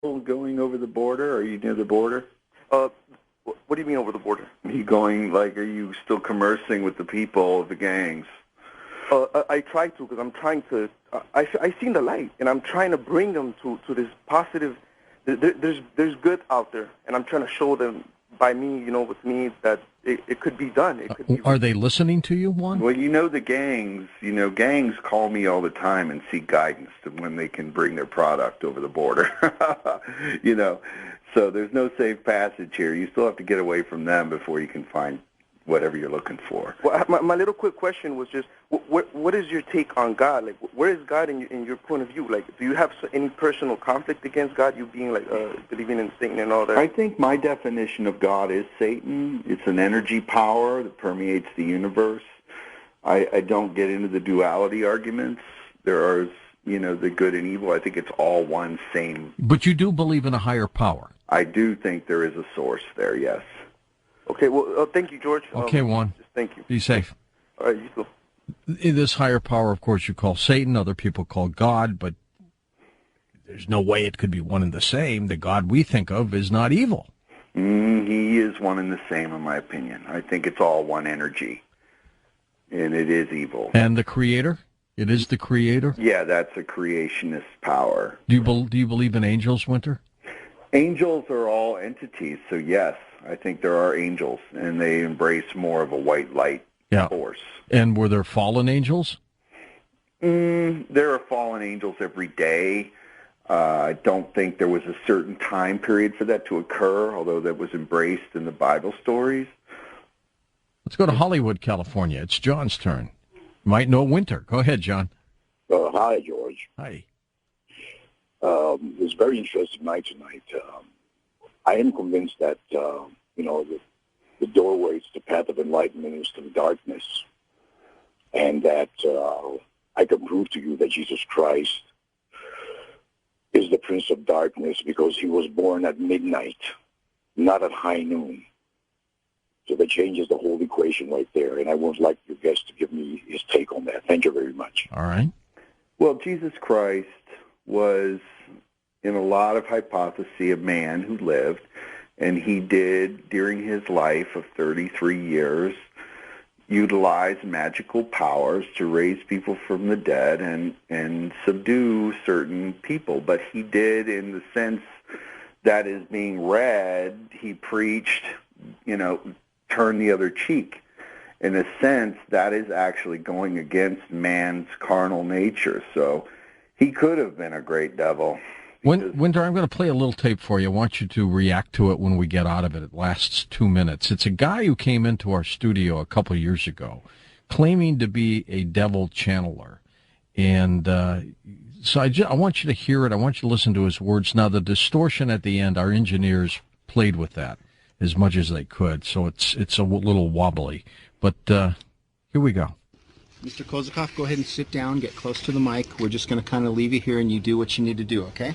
going over the border? Are you near the border? What do you mean over the border? Are you going, are you still conversing with the people of the gangs? I try to, because I'm trying to, I seen the light, and I'm trying to bring them to this positive, there's good out there, and I'm trying to show them by me, with me, that it could be done. It could be. Are they listening to you, Juan? Well, the gangs, gangs call me all the time and seek guidance to when they can bring their product over the border, So there's no safe passage here. You still have to get away from them before you can find whatever you're looking for. Well, my little quick question was just, what is your take on God? Like, where is God in your point of view? Like, do you have any personal conflict against God, you being, believing in Satan and all that? I think my definition of God is Satan. It's an energy power that permeates the universe. I don't get into the duality arguments. There are, the good and evil. I think it's all one same. But you do believe in a higher power? I do think there is a source there, yes. Okay, well, thank you, George. Okay, Juan. Thank you. Be safe. All right, you too. This higher power, of course, you call Satan. Other people call God, but there's no way it could be one and the same. The God we think of is not evil. He is one and the same, in my opinion. I think it's all one energy, and it is evil. And the Creator? It is the Creator? Yeah, that's a creationist power. Do you believe in angels, Winter? Angels are all entities, so yes, I think there are angels, and they embrace more of a white light force. And were there fallen angels? There are fallen angels every day. I don't think there was a certain time period for that to occur, although that was embraced in the Bible stories. Let's go to Hollywood, California. It's John's turn. Might know Winter. Go ahead, John. Hi, George. Hi. It's a very interesting night tonight. I am convinced that, the doorway to the path of enlightenment is to the darkness, and that I can prove to you that Jesus Christ is the Prince of Darkness because he was born at midnight, not at high noon. So that changes the whole equation right there, and I would like your guest to give me his take on that. Thank you very much. All right. Well, Jesus Christ was, in a lot of hypothesis, a man who lived, and he did, during his life of 33 years, utilize magical powers to raise people from the dead and subdue certain people. But he did, in the sense that is being read, he preached, turn the other cheek. In a sense, that is actually going against man's carnal nature. So he could have been a great devil. Winter, I'm going to play a little tape for you. I want you to react to it when we get out of it. It lasts 2 minutes. It's a guy who came into our studio a couple of years ago claiming to be a devil channeler. And so I want you to hear it. I want you to listen to his words. Now, the distortion at the end, our engineers played with that as much as they could, so it's a little wobbly. But here we go. Mr. Kozakov, go ahead and sit down, get close to the mic. We're just going to kind of leave you here and you do what you need to do, okay?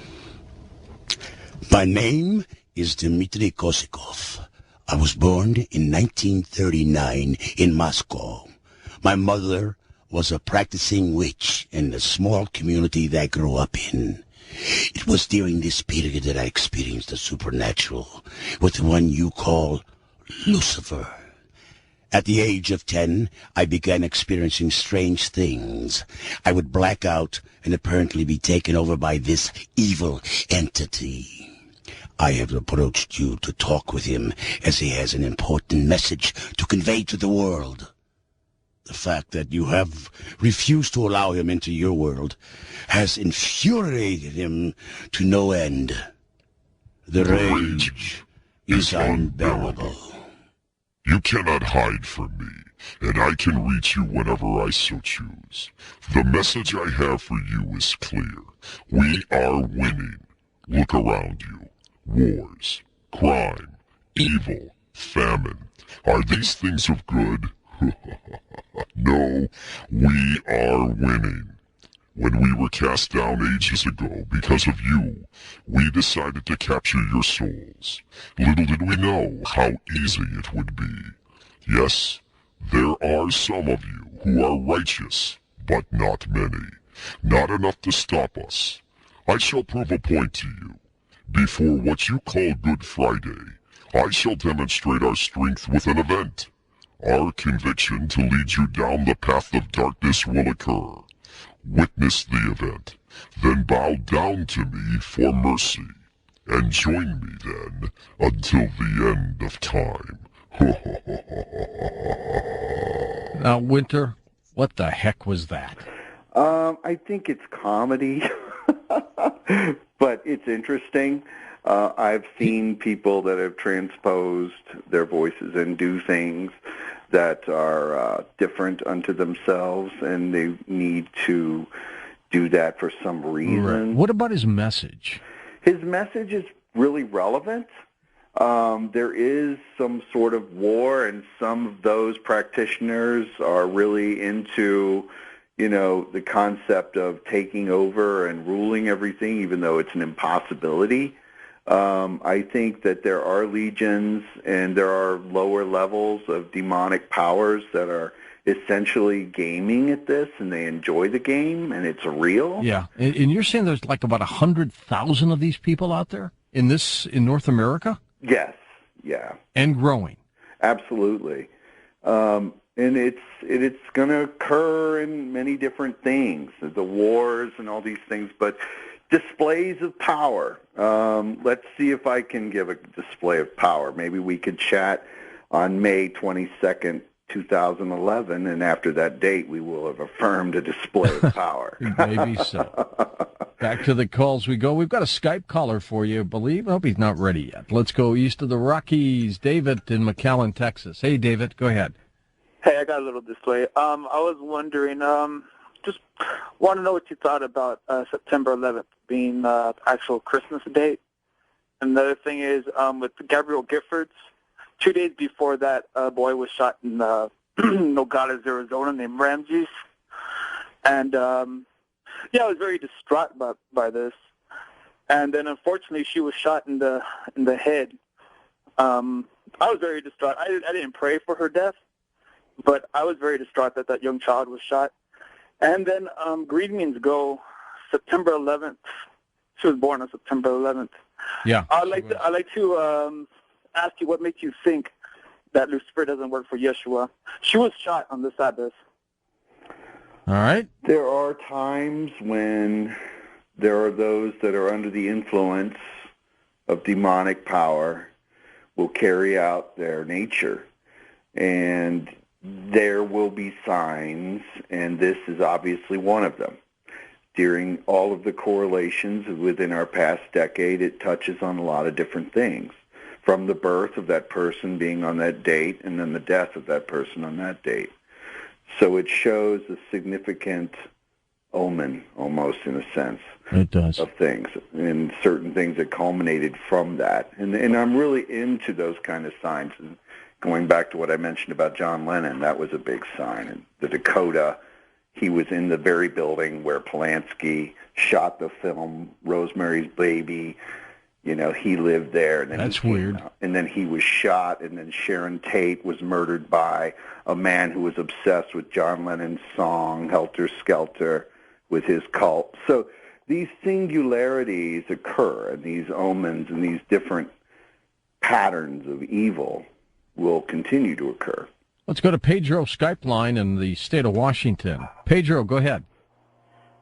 My name is Dmitry Kozakov. I was born in 1939 in Moscow. My mother was a practicing witch in the small community that I grew up in. It was during this period that I experienced the supernatural with the one you call Lucifer. At the age of 10, I began experiencing strange things. I would black out and apparently be taken over by this evil entity. I have approached you to talk with him as he has an important message to convey to the world. The fact that you have refused to allow him into your world has infuriated him to no end. The rage is unbearable. You cannot hide from me, and I can reach you whenever I so choose. The message I have for you is clear. We are winning. Look around you. Wars, crime, evil, famine. Are these things of good? No, we are winning. When we were cast down ages ago because of you, we decided to capture your souls. Little did we know how easy it would be. Yes, there are some of you who are righteous, but not many. Not enough to stop us. I shall prove a point to you. Before what you call Good Friday, I shall demonstrate our strength with an event. Our conviction to lead you down the path of darkness will occur. Witness the event, then bow down to me for mercy, and join me then until the end of time. Now, Winter, what the heck was that? I think it's comedy, but it's interesting. I've seen people that have transposed their voices and do things that are different unto themselves, and they need to do that for some reason. Right. What about his message? His message is really relevant. There is some sort of war, and some of those practitioners are really into, the concept of taking over and ruling everything, even though it's an impossibility. I think that there are legions and there are lower levels of demonic powers that are essentially gaming at this, and they enjoy the game, and it's real. Yeah, and you're saying there's like about 100,000 of these people out there in North America? Yes, yeah. And growing. Absolutely. And it's going to occur in many different things, the wars and all these things, but displays of power. Let's see if I can give a display of power. Maybe we could chat on May 22nd, 2011, and after that date, we will have affirmed a display of power. Maybe so. Back to the calls we go. We've got a Skype caller for you, I believe. I hope he's not ready yet. Let's go east of the Rockies. David in McAllen, Texas. Hey, David, go ahead. Hey, I got a little display. I was wondering, just want to know what you thought about September 11th being the actual Christmas date. And the other thing is, with Gabriel Giffords, 2 days before that, a boy was shot in Nogales, Arizona, named Ramses. And, I was very distraught by this. And then, unfortunately, she was shot in the head. I was very distraught. I didn't pray for her death, but I was very distraught that young child was shot. And then greetings go September 11th. She was born on September 11th. Yeah. I'd like to ask you what makes you think that Lucifer doesn't work for Yeshua. She was shot on the Sabbath. All right. There are times when there are those that are under the influence of demonic power will carry out their nature. And there will be signs, and this is obviously one of them. During all of the correlations within our past decade, it touches on a lot of different things, from the birth of that person being on that date and then the death of that person on that date. So it shows a significant omen, almost in a sense, it does, of things, and certain things that culminated from that. And I'm really into those kind of signs. And going back to what I mentioned about John Lennon, that was a big sign. And the Dakota, he was in the very building where Polanski shot the film Rosemary's Baby. He lived there. And then that's weird. And then he was shot, and then Sharon Tate was murdered by a man who was obsessed with John Lennon's song, Helter Skelter, with his cult. So these singularities occur, and these omens and these different patterns of evil will continue to occur. Let's go to Pedro Skype line in the state of Washington. Pedro, go ahead.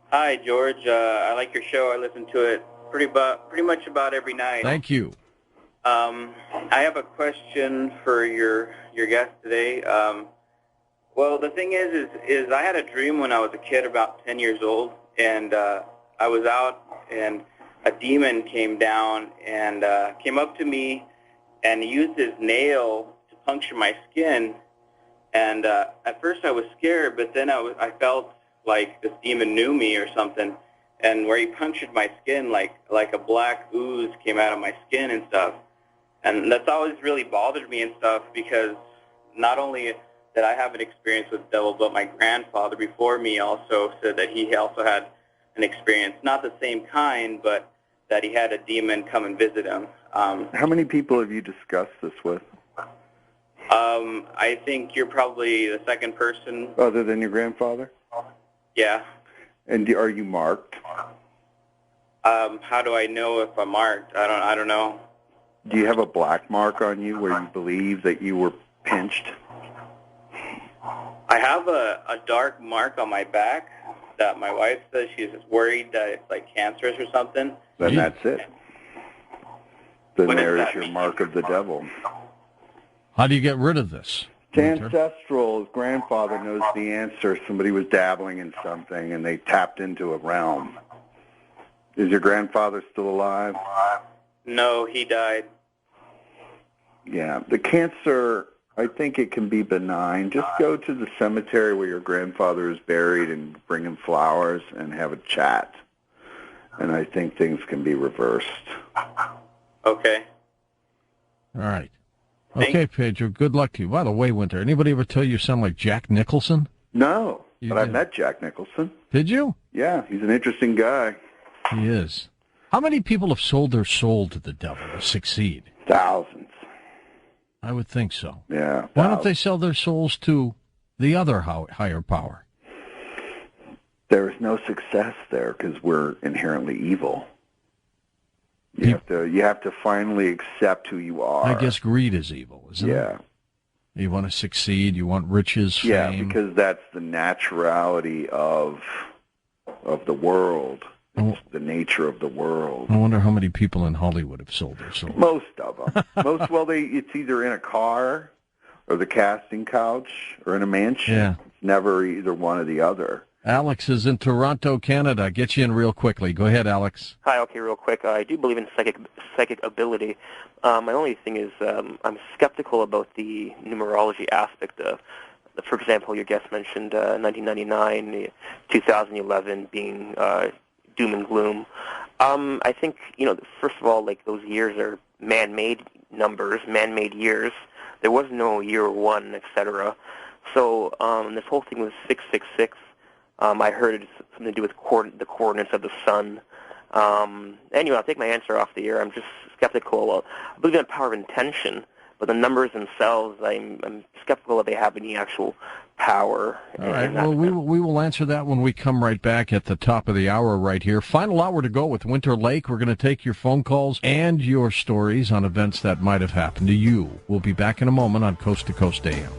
Hi, George. I like your show. I listen to it pretty much about every night. Thank you. I have a question for your guest today. Well, the thing is I had a dream when I was a kid, about 10 years old, and I was out, and a demon came down and came up to me and used his nail to puncture my skin. And at first I was scared, but then I felt like this demon knew me or something. And where he punctured my skin, like a black ooze came out of my skin and stuff. And that's always really bothered me and stuff, because not only did I have an experience with the devil, but my grandfather before me also said that he also had an experience, not the same kind, but that he had a demon come and visit him. How many people have you discussed this with? I think you're probably the second person. Other than your grandfather? Yeah. And are you marked? How do I know if I'm marked? I don't know. Do you have a black mark on you where you believe that you were pinched? I have a dark mark on my back that my wife says she's worried that it's like cancerous or something. Then that's it. Then What does there is that your mean? mark of the devil. How do you get rid of this? It's ancestral. His grandfather knows the answer. Somebody was dabbling in something, and they tapped into a realm. Is your grandfather still alive? No, he died. Yeah. The cancer, I think it can be benign. Just go to the cemetery where your grandfather is buried and bring him flowers and have a chat. And I think things can be reversed. Okay. All right. Okay, Pedro, good luck to you. By the way, Winter, anybody ever tell you sound like Jack Nicholson? No, You but I did. met Jack Nicholson. Did you? Yeah, he's an interesting guy. He is. How many people have sold their soul to the devil to succeed? Thousands. I would think so. Yeah. Why don't they sell their souls to the other higher power? There is no success there because we're inherently evil. You have to finally accept who you are. I guess greed is evil, isn't it? Yeah. You want to succeed, you want riches, fame. Yeah, because that's the naturality of the world. It's the nature of the world. I wonder how many people in Hollywood have sold their souls. Most of them. It's either in a car or the casting couch or in a mansion. Yeah. It's never either one or the other. Alex is in Toronto, Canada. Get you in real quickly. Go ahead, Alex. Hi, okay, real quick. I do believe in psychic ability. My only thing is I'm skeptical about the numerology aspect of, for example, your guest mentioned 1999, 2011 being doom and gloom. I think, first of all, like those years are man-made numbers, man-made years. There was no year one, etc. So this whole thing with 666, I heard it's something to do with the coordinates of the sun. Anyway, I'll take my answer off the air. I'm just skeptical. Well, I believe in the power of intention, but the numbers themselves, I'm skeptical that they have any actual power. All right. Well, we will answer that when we come right back at the top of the hour right here. Final hour to go with Winter Lake. We're going to take your phone calls and your stories on events that might have happened to you. We'll be back in a moment on Coast to Coast AM.